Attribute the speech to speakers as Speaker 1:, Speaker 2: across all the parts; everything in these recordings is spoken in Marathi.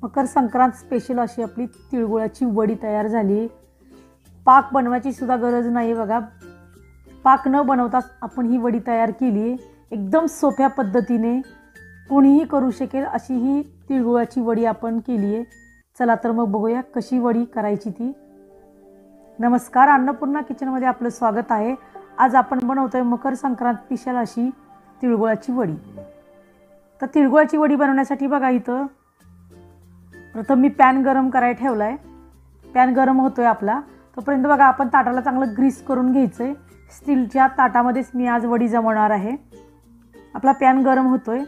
Speaker 1: मकर संक्रांत स्पेशल अशी आपली तिळगुळाची वडी तयार झाली। पाक बनवायची सुद्धा गरज नाही बघा। पाक न बनवता आपण ही वडी तयार केली। एकदम सोप्या पद्धतीने कोणीही करू शकेल अशी ही तिळगुळाची वडी आपण केली आहे। चला तर मग बघूया कशी वडी करायची ती। नमस्कार, अन्नपूर्णा किचनमध्ये आपलं स्वागत आहे। आज आपण बनवतोय मकर संक्रांत स्पेशल अशी तिळगुळाची वडी। तर तिळगुळाची वडी बनवण्यासाठी बघा इथं प्रथम मी पॅन गरम करायला ठेवलाय। पॅन गरम होतोय आपला, तोपर्यंत बघा आपण ताटाला चांगलं ग्रीस करून घ्यायचंय। स्टीलच्या ताटामध्येच मी आज वडी जमवणार आहे। आपला पॅन गरम होतोय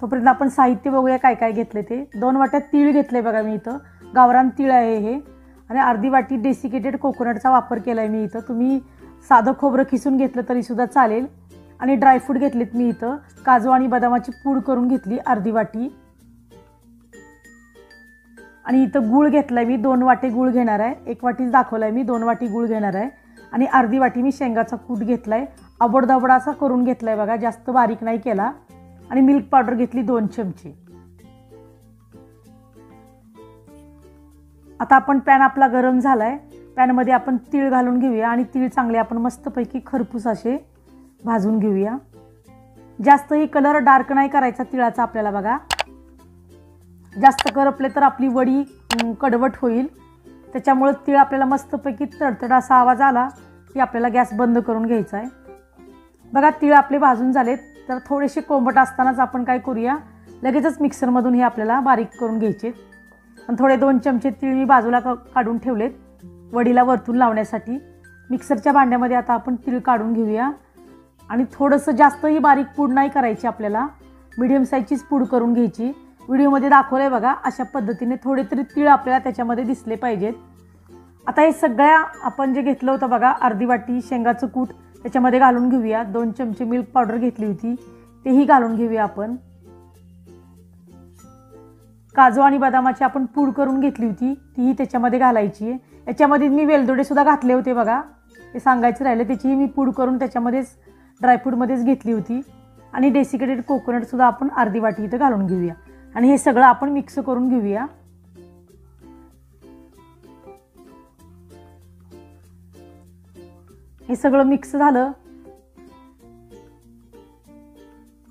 Speaker 1: तोपर्यंत आपण साहित्य बघूया काय काय घेतले ते। 2 वाट्या तीळ घेतले बघा मी इथं, गावरान तीळ आहे हे, आणि अर्धी वाटी डेसिकेटेड कोकोनटचा वापर केलाय मी इथं। तुम्ही साधं खोबरं खिसून घेतलं तरी सुद्धा चालेल। आणि ड्रायफ्रूट घेतलेत मी इथं, काजू आणि बदामाची पूड करून घेतली अर्धी वाटी। आणि इथं गूळ घेतलाय मी, 2 वाटे गूळ घेणार आहे। 1 वाटीच दाखवलाय मी, 2 वाटी गूळ घेणार आहे। आणि अर्धी वाटी मी शेंगाचा कूट घेतलाय, आबडदाबड असा करून घेतलाय बघा, जास्त बारीक नाही केला। आणि मिल्क पावडर घेतली 2 चमचे। आता आपण पॅन आपला गरम झालाय, पॅन मध्ये आपण तीळ घालून घेऊया आणि तीळ चांगले आपण मस्तपैकी खरपूस असे भाजून घेऊया। जास्तही कलर डार्क नाही करायचा तिळाचा आपल्याला बघा, जास्त करपले तर आपली वडी कडवट होईल। त्याच्यामुळे तीळ आपल्याला मस्तपैकी तडतड असा आवाज आला की आपल्याला गॅस बंद करून घ्यायचा आहे। बघा तीळ आपले भाजून झालेत, तर थोडेसे कोंबट असतानाच आपण काय करूया, लगेचच मिक्सरमधून हे आपल्याला बारीक करून घ्यायचे। आणि थोडे 2 चमचे तीळ मी बाजूला काढून ठेवलेत वडीला वरतून लावण्यासाठी। मिक्सरच्या भांड्यामध्ये आता आपण तीळ काढून घेऊया। आणि थोडंसं जास्तही बारीक पूड नाही करायची आपल्याला, मीडियम साईजचीच पूड करून घ्यायची। व्हिडिओमध्ये दाखवलंय बघा, अशा पद्धतीने थोडे तरी तीळ आपल्याला त्याच्यामध्ये दिसले पाहिजेत। आता हे सगळ्या आपण जे घेतलं होतं बघा, अर्धी वाटी शेंगाचं कूट त्याच्यामध्ये घालून घेऊया। 2 चमचे मिल्क पावडर घेतली होती, तेही घालून घेऊया आपण। काजू आणि बदामाची आपण पूड करून घेतली होती, तीही त्याच्यामध्ये घालायची आहे। याच्यामध्ये मी वेलदोडे सुद्धा घातले होते बघा, ते सांगायचं राहिले, त्याचीही मी पूड करून त्याच्यामध्येच ड्रायफ्रूटमध्येच घेतली होती। आणि डेसिकेटेड कोकोनट सुद्धा आपण अर्धी वाटी इथं घालून घेऊया। आणि हे सगळं आपण मिक्स करून घेऊया। हे सगळं मिक्स झालं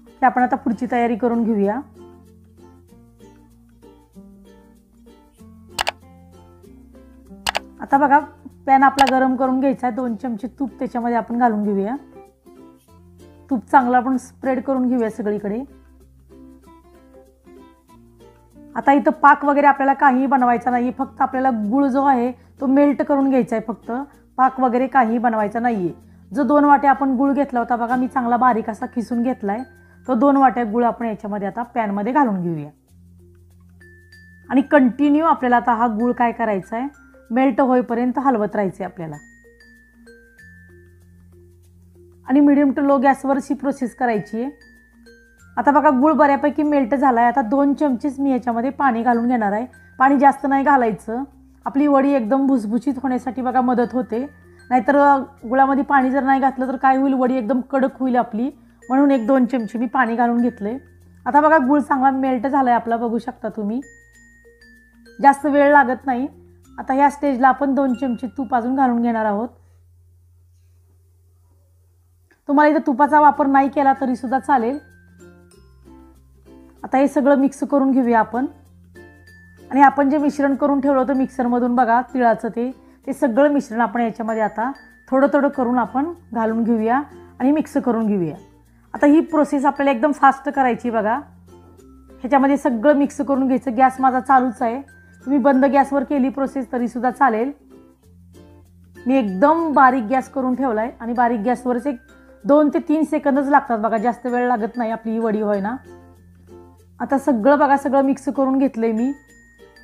Speaker 1: की आपण आता पुढची तयारी करून घेऊया। आता बघा पॅन आपला गरम करून घ्यायचा आहे, 2 चमचे तूप त्याच्यामध्ये आपण घालून घेऊया। तूप चांगलं आपण स्प्रेड करून घेऊया सगळीकडे। आता इथं पाक वगैरे आपल्याला काही बनवायचा नाही, फक्त आपल्याला गूळ जो आहे तो मेल्ट करून घ्यायचा आहे, फक्त पाक वगैरे काही बनवायचा नाहीये। जो 2 वाट्या आपण गूळ घेतला होता बघा, मी चांगला बारीक असा खिसून घेतलाय, तो 2 वाट्या गूळ आपण याच्यामध्ये आता पॅन मध्ये घालून घेऊया। आणि कंटिन्यू आपल्याला आता हा गूळ काय करायचा आहे, मेल्ट होईपर्यंत हलवत राहायचे आपल्याला। आणि मीडियम टू लो गॅसवर ही प्रोसेस करायची आहे। आता बघा गूळ बऱ्यापैकी मेल्ट झालाय। आता 2 चमचेच मी याच्यामध्ये पाणी घालून घेणार आहे। पाणी जास्त नाही घालायचं, आपली वडी एकदम भुसभुशीत होण्यासाठी बघा मदत होते। नाहीतर गुळामध्ये पाणी जर नाही घातलं तर काय होईल, वडी एकदम कडक होईल आपली, म्हणून 1-2 चमचे मी पाणी घालून घेतले। आता बघा गूळ चांगला मेल्ट झालाय आपला, बघू शकता तुम्ही, जास्त वेळ लागत नाही। आता या स्टेजला आपण 2 चमचे तूप अजून घालून घेणार आहोत। तुम्हाला इथं तुपाचा वापर नाही केला तरी सुद्धा चालेल। आता हे सगळं मिक्स करून घेऊया आपण। आणि आपण जे मिश्रण करून ठेवलं होतं मिक्सरमधून बघा तिळाचं, ते सगळं मिश्रण आपण याच्यामध्ये आता थोडं थोडं करून आपण घालून घेऊया आणि मिक्स करून घेऊया। आता ही प्रोसेस आपल्याला एकदम फास्ट करायची बघा। ह्याच्यामध्ये सगळं मिक्स करून घ्यायचं। गॅस माझा चालूच आहे, तुम्ही बंद गॅसवर केली प्रोसेस तरी सुद्धा चालेल। मी एकदम बारीक गॅस करून ठेवलाय आणि बारीक गॅसवरच एक 2 ते 3 सेकंदच लागतात बघा, जास्त वेळ लागत नाही आपली ही वडी होय ना। आता सगळं बघा, सगळं मिक्स करून घेतलंय मी।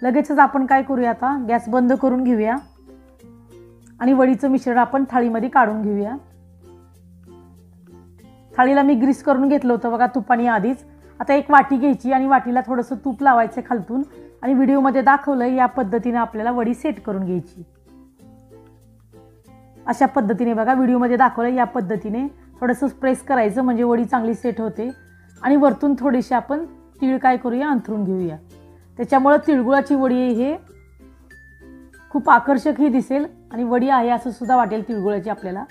Speaker 1: लगेचच आपण काय करूया, आता गॅस बंद करून घेऊया आणि वडीचं मिश्रण आपण थाळीमध्ये काढून घेऊया। थाळीला मी ग्रीस करून घेतलं होतं बघा तुपाने आधीच। आता एक वाटी घ्यायची आणि वाटीला थोडंसं तूप लावायचं खालतून, आणि व्हिडिओमध्ये दाखवलंय या पद्धतीने आपल्याला वडी सेट करून घ्यायची। अशा पद्धतीने बघा, व्हिडिओमध्ये दाखवलंय या पद्धतीने थोडंसं प्रेस करायचं, म्हणजे वडी चांगली सेट होते। आणि वरतून थोडीशी आपण तीळ काय करूया, अंथरून घेऊया। त्याच्यामुळे तिळगुळाची वडी हे खूप आकर्षकही दिसेल आणि वडी आहे असं सुद्धा वाटेल तिळगुळाची आपल्याला.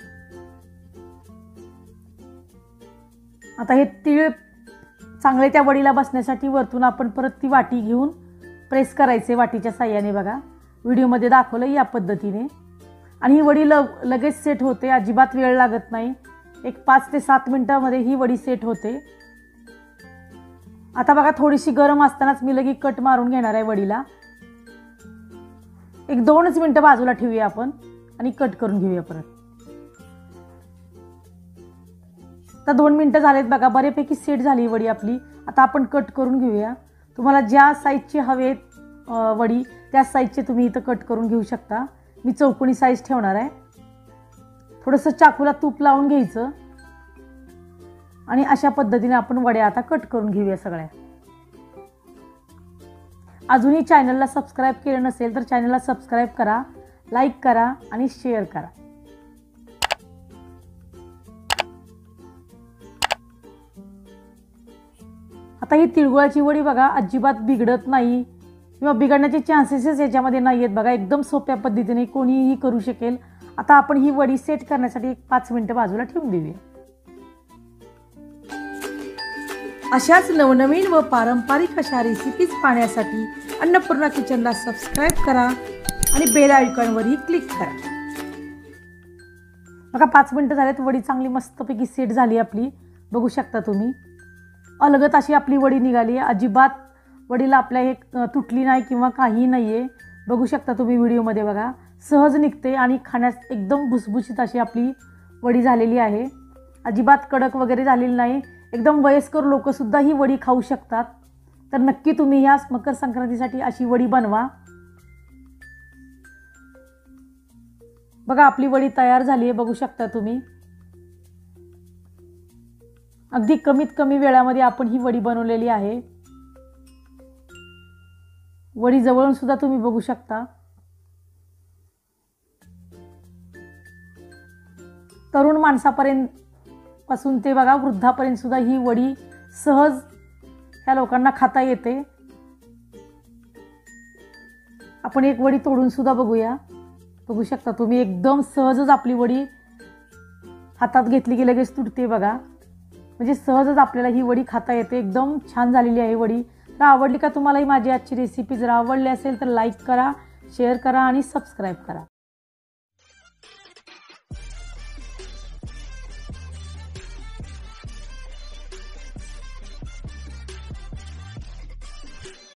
Speaker 1: आता हे तीळ चांगले त्या वडीला बसण्यासाठी वरतून आपण परत ती वाटी घेऊन प्रेस करायचे वाटीच्या साह्याने. बघा व्हिडिओमध्ये दाखवलं या पद्धतीने. आणि ही वडी लगेच सेट होते, अजिबात वेळ लागत नाही. एक 5 ते 7 मिनिटांमध्ये ही वडी सेट होते. आता बघा थोडीशी गरम असतानाच मी लगेच कट मारून घेणार आहे वडीला. एक 2च मिनिटं बाजूला ठेवूया आपण आणि कट करून घेऊया परत. आता 2 मिनिटं झालेत बघा, बऱ्यापैकी सेट झाली वडी आपली. आता आपण कट करून घेऊया. तुम्हाला ज्या साईजची हवेत वडी त्या साईजचे तुम्ही इथं कट करून घेऊ शकता. मी चौकोनी साईज ठेवणार आहे. थोडंसं चाकूला तूप लावून घ्यायचं आणि अशा पद्धतीने आपण वड्या आता कट करून घेऊया सगळ्या. अजूनही चॅनलला सबस्क्राईब केलं नसेल तर चॅनलला सबस्क्राईब करा, लाईक करा आणि शेअर करा. आता ही तिळगुळाची वडी बघा अजिबात बिघडत नाही किंवा बिघडण्याचे चान्सेसच याच्यामध्ये नाही आहेत. बघा एकदम सोप्या पद्धतीने कोणीही करू शकेल. आता आपण ही वडी सेट करण्यासाठी एक 5 मिनिटं बाजूला ठेवून देऊया. अशाच नवनवीन व पारंपरिक अशा रेसिपीज पाहण्यासाठी अन्नपूर्णा किचनला सबस्क्राईब करा आणि बेल आयकॉनवरही क्लिक करा. बघा 5 मिनिटं झालेत, वडी चांगली मस्तपैकी सेट झाली आपली. बघू शकता तुम्ही अलगत अशी आपली वडी निघाली आहे. अजिबात वडीला आपल्या हे तुटली नाही किंवा काही नाही आहे. बघू शकता तुम्ही व्हिडिओमध्ये. बघा सहज निघते आणि खाण्यास एकदम भुसभुशीत अशी आपली वडी झालेली आहे. अजिबात कडक वगैरे झालेली नाही. एकदम वयस्कर लोकसुद्धा ही वडी खाऊ शकतात. तर नक्की तुम्ही ह्या मकर संक्रांतीसाठी अशी वडी बनवा. बघा आपली वडी तयार झाली आहे. बघू शकता तुम्ही अगदी कमीत कमी वेळामध्ये आपण ही वडी बनवलेली आहे. वडी जवळून सुद्धा तुम्ही बघू शकता. तरुण माणसापर्यंत पासून ते बघा वृद्धापर्यंत सुद्धा ही वडी सहज ह्या लोकांना खाता येते. आपण एक वडी तोडून सुद्धा बघूया. बघू शकता तुम्ही एकदम सहजच आपली वडी हातात घेतली की लगेच तुटते. बघा म्हणजे सहजच आपल्याला ही वडी खाता येते. एकदम छान झालेली आहे वडी. तर आवडली का तुम्हाला ही माझी आजची रेसिपी? जर आवडली असेल तर लाईक करा, शेअर करा आणि सबस्क्राईब करा.